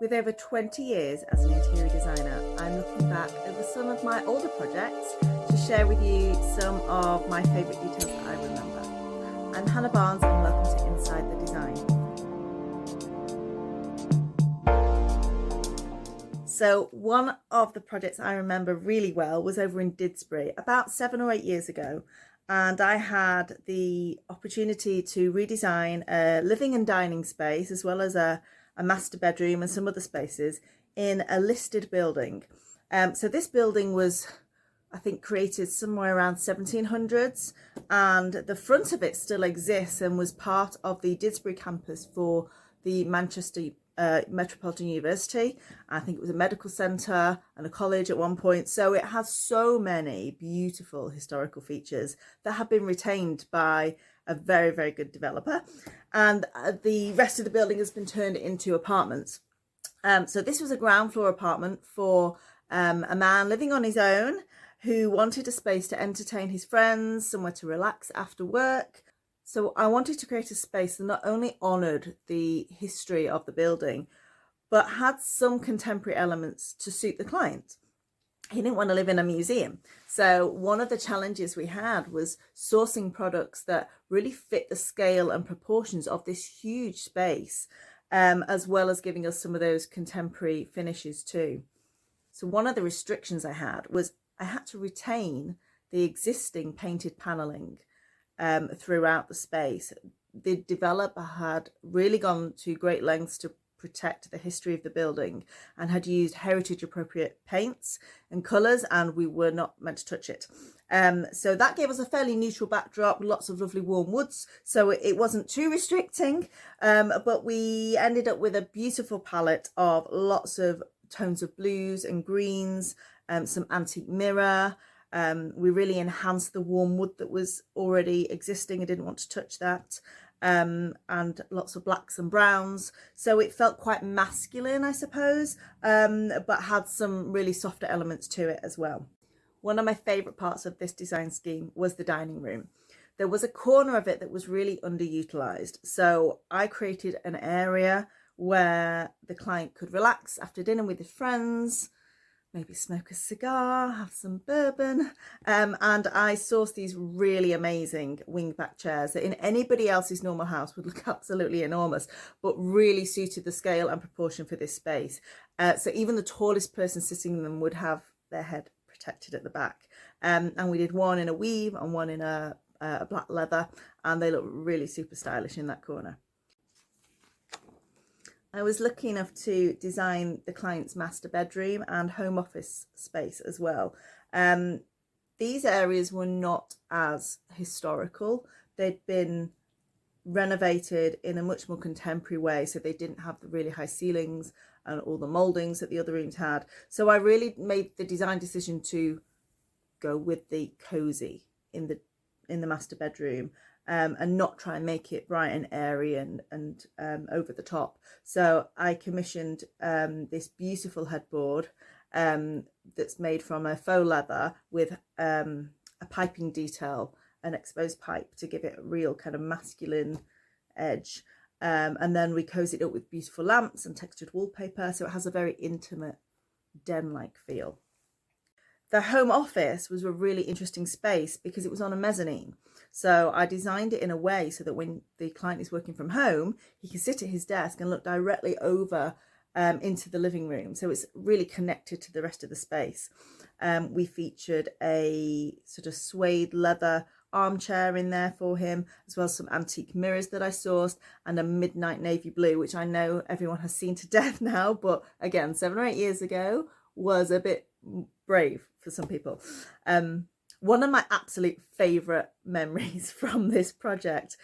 With over 20 years as an interior designer, I'm looking back over some of my older projects to share with you some of my favourite details that I remember. I'm Hannah Barnes and welcome to Inside the Design. So one of the projects I remember really well was over in Didsbury about 7 or 8 years ago, and I had the opportunity to redesign a living and dining space as well as a master bedroom and some other spaces in a listed building. So this building was, I think, created somewhere around 1700s, and the front of it still exists and was part of the Didsbury campus for the Manchester Metropolitan University. I think it was a medical centre and a college at one point. So it has so many beautiful historical features that have been retained by a very, very good developer. And the rest of the building has been turned into apartments. So this was a ground floor apartment for a man living on his own who wanted a space to entertain his friends, somewhere to relax after work. So I wanted to create a space that not only honoured the history of the building, but had some contemporary elements to suit the client. He didn't want to live in a museum. So one of the challenges we had was sourcing products that really fit the scale and proportions of this huge space, as well as giving us some of those contemporary finishes too. So one of the restrictions I had was I had to retain the existing painted panelling throughout the space. The developer had really gone to great lengths to protect the history of the building and had used heritage appropriate paints and colours, and we were not meant to touch it. So that gave us a fairly neutral backdrop, lots of lovely warm woods, so it wasn't too restricting, but we ended up with a beautiful palette of lots of tones of blues and greens, some antique mirror. We really enhanced the warm wood that was already existing. I didn't want to touch that. And lots of blacks and browns. So it felt quite masculine, I suppose, but had some really softer elements to it as well. One of my favourite parts of this design scheme was the dining room. There was a corner of it that was really underutilised. So I created an area where the client could relax after dinner with his friends, maybe smoke a cigar, have some bourbon, and I sourced these really amazing wingback chairs that in anybody else's normal house would look absolutely enormous, but really suited the scale and proportion for this space. So even the tallest person sitting in them would have their head protected at the back. And we did one in a weave and one in a black leather, and they look really super stylish in that corner. I was lucky enough to design the client's master bedroom and home office space as well. These areas were not as historical. They'd been renovated in a much more contemporary way, so they didn't have the really high ceilings and all the mouldings that the other rooms had. So I really made the design decision to go with the cosy in the master bedroom. And not try and make it bright and airy and over the top. So I commissioned this beautiful headboard that's made from a faux leather with a piping detail, an exposed pipe to give it a real kind of masculine edge. And then we cozied it up with beautiful lamps and textured wallpaper, so it has a very intimate den-like feel. The home office was a really interesting space because it was on a mezzanine. So I designed it in a way so that when the client is working from home, he can sit at his desk and look directly over into the living room. So it's really connected to the rest of the space. We featured a sort of suede leather armchair in there for him, as well as some antique mirrors that I sourced, and a midnight navy blue, which I know everyone has seen to death now, but again, 7 or 8 years ago was a bit brave for some people. One of my absolute favourite memories from this project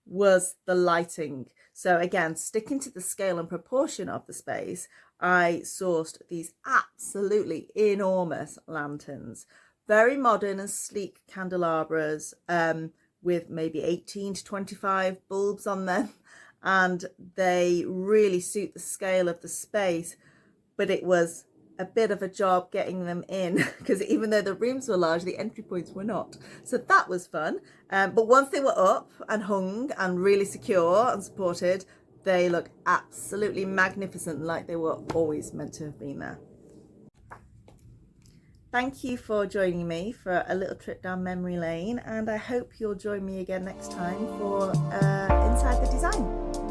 was the lighting. So again, sticking to the scale and proportion of the space, I sourced these absolutely enormous lanterns, very modern and sleek candelabras, with maybe 18 to 25 bulbs on them, and they really suit the scale of the space, but it was a bit of a job getting them in because even though the rooms were large, the entry points were not. So that was fun. But once they were up and hung and really secure and supported, they look absolutely magnificent, like they were always meant to have been there. Thank you for joining me for a little trip down memory lane, and I hope you'll join me again next time for Inside the Design.